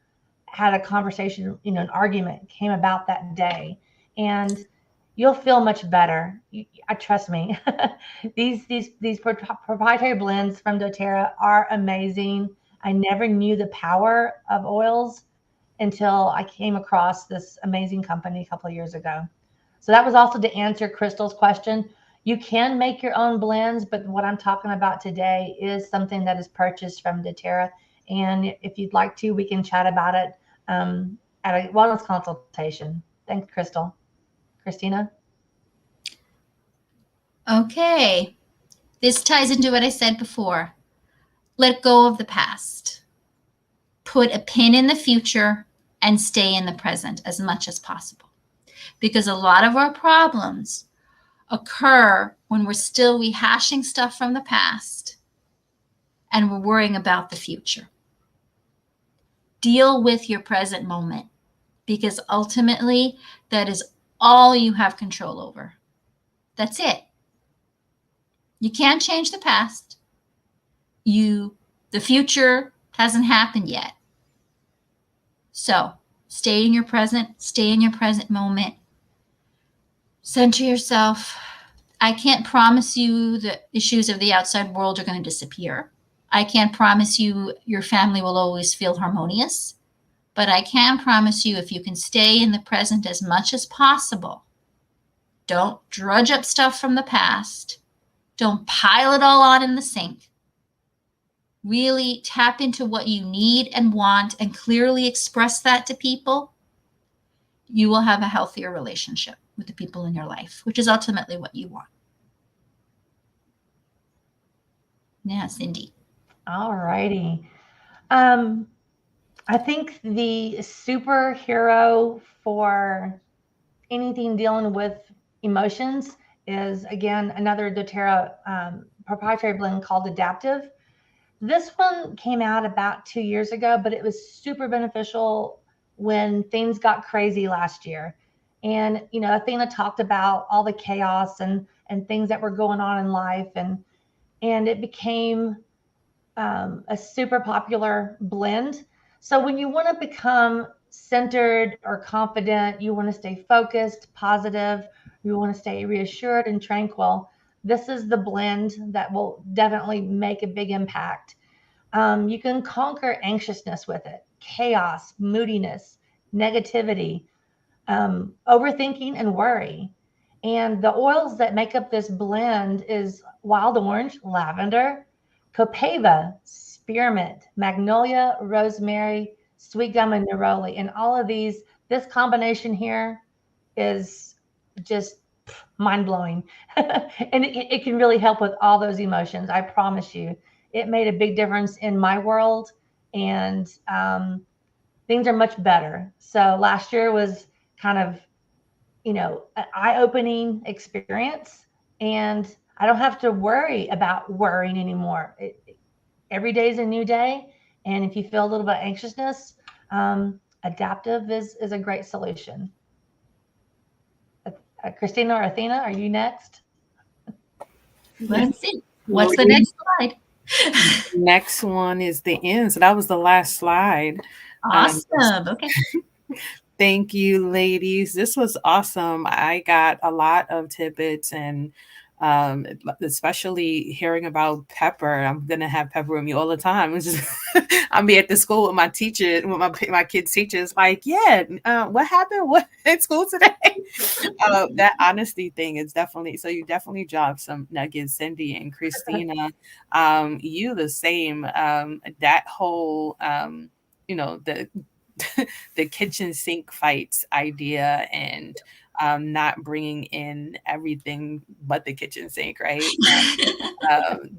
had a conversation, an argument came about that day, and you'll feel much better. I trust me. these proprietary blends from doTERRA are amazing. I never knew the power of oils until I came across this amazing company a couple of years ago. So that was also to answer Crystal's question. You can make your own blends, but what I'm talking about today is something that is purchased from doTERRA. And if you'd like to, we can chat about it at a wellness consultation. Thanks, Crystal. Christina? Okay. This ties into what I said before. Let go of the past. Put a pin in the future and stay in the present as much as possible. Because a lot of our problems occur when we're still rehashing stuff from the past and we're worrying about the future. Deal with your present moment, because ultimately that is all you have control over. That's it. You can't change the past. The future hasn't happened yet. So stay in your present moment. Center yourself. I can't promise you the issues of the outside world are going to disappear. I can't promise you your family will always feel harmonious, but I can promise you if you can stay in the present as much as possible, don't drudge up stuff from the past, don't pile it all on in the sink. Really tap into what you need and want and clearly express that to people. You will have a healthier relationship with the people in your life, which is ultimately what you want. Yeah, Cindy. All righty. I think the superhero for anything dealing with emotions is, again, another doTERRA proprietary blend called Adaptive. This one came out about 2 years ago, but it was super beneficial when things got crazy last year. And, Athena talked about all the chaos and things that were going on in life. And it became a super popular blend. So when you want to become centered or confident, you want to stay focused, positive, you want to stay reassured and tranquil, this is the blend that will definitely make a big impact. You can conquer anxiousness with it, chaos, moodiness, negativity, overthinking, and worry. And the oils that make up this blend is wild orange, lavender, copaiba, spearmint, magnolia, rosemary, sweet gum, and neroli. And all of these, this combination here is just mind blowing. And it can really help with all those emotions. I promise you, it made a big difference in my world, and things are much better. So last year was kind of, an eye-opening experience, and I don't have to worry about worrying anymore. Every day is a new day, and if you feel a little bit of anxiousness, Adaptive is a great solution. Christina or Athena, are you next? Let's see. What's the next slide? Next one is the end. So that was the last slide. Awesome. Okay. Thank you, ladies. This was awesome. I got a lot of tidbits, and especially hearing about pepper. I'm gonna have pepper with me all the time. It's just, I'll be at the school with my teacher, with my kids' teachers. Like, yeah, what happened? What at school today? That honesty thing is definitely. So you definitely dropped some nuggets, Cindy and Christina. You the same. That whole, the the kitchen sink fights idea, and not bringing in everything but the kitchen sink, right?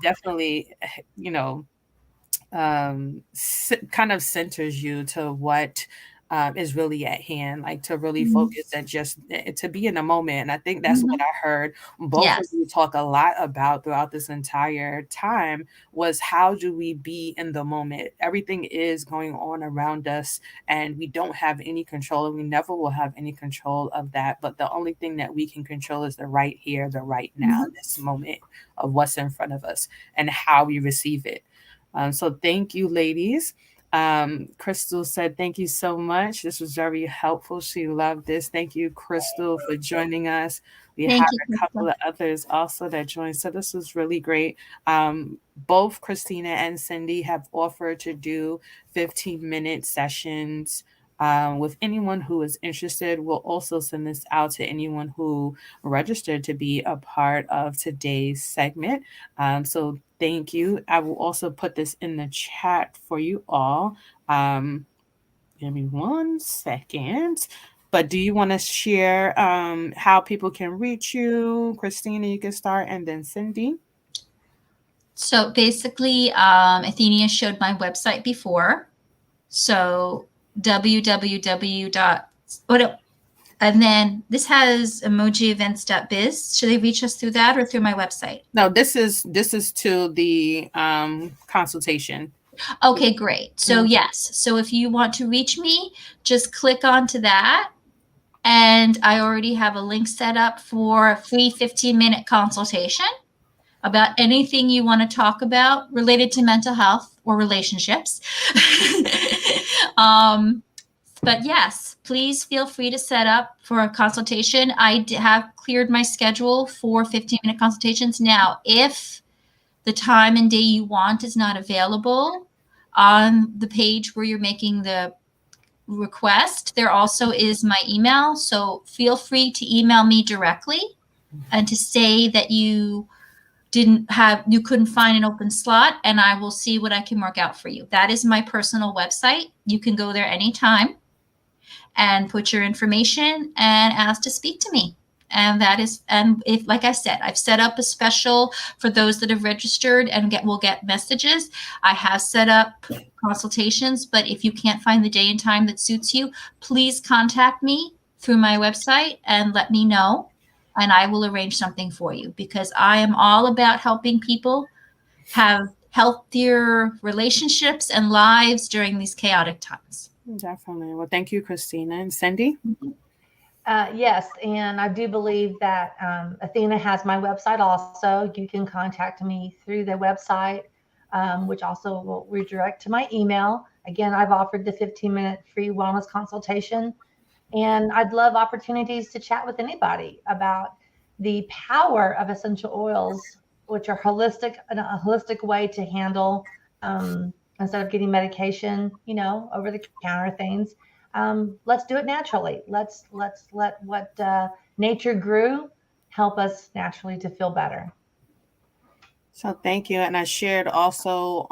Definitely, you know, kind of centers you to what is really at hand, like to really focus and just to be in the moment. And I think that's what I heard both of Yes. you talk a lot about throughout this entire time, was how do we be in the moment? Everything is going on around us, and we don't have any control, and we never will have any control of that. But the only thing that we can control is the right here, the right now, this moment of what's in front of us and how we receive it. So thank you, ladies. Crystal said, thank you so much. This was very helpful. She loved this. Thank you, Crystal, for joining us. We Thank have you, a couple Crystal. of others also that joined. So this was really great. Both Christina and Cindy have offered to do 15-minute sessions with anyone who is interested. We'll also send this out to anyone who registered to be a part of today's segment. So thank you. I will also put this in the chat for you all. Give me 1 second. But do you want to share how people can reach you? Christina, you can start, and then Cindy. So basically, Athenia showed my website before. So www. And then this has emojievents.biz. Should they reach us through that or through my website? No, this is to the consultation. Okay, great. So yes. So if you want to reach me, just click onto that. And I already have a link set up for a free 15-minute consultation about anything you want to talk about related to mental health or relationships. But yes, please feel free to set up for a consultation. I have cleared my schedule for 15-minute consultations. Now, if the time and day you want is not available on the page where you're making the request, there also is my email. So feel free to email me directly and to say that you couldn't find an open slot, and I will see what I can work out for you. That is my personal website. You can go there anytime and put your information and ask to speak to me. And that is, and if, like I said, I've set up a special for those that have registered and will get messages. I have set up consultations, but if you can't find the day and time that suits you, please contact me through my website and let me know, and I will arrange something for you, because I am all about helping people have healthier relationships and lives during these chaotic times. Definitely. Well, thank you, Christina. And Cindy? Yes, and I do believe that Athena has my website also. You can contact me through the website, which also will redirect to my email. Again, I've offered the 15-minute free wellness consultation, and I'd love opportunities to chat with anybody about the power of essential oils, which are a holistic way to handle, instead of getting medication, over the counter things. Let's do it naturally. Let's let what nature grew help us naturally to feel better. So thank you. And I shared also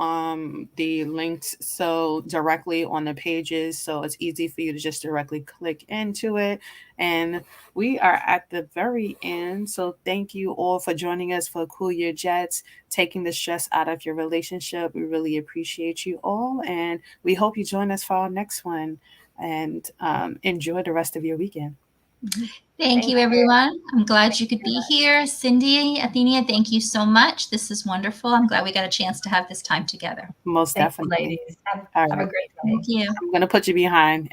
the links so directly on the pages. So it's easy for you to just directly click into it. And we are at the very end. So thank you all for joining us for Cool Your Jets, taking the stress out of your relationship. We really appreciate you all. And we hope you join us for our next one. And enjoy the rest of your weekend. Thank you, everyone. I'm glad you could be here. Cindy, Athenia, thank you so much. This is wonderful. I'm glad we got a chance to have this time together. Most Thank you, definitely. ladies. Have All a right. great day. Thank you. I'm going to put you behind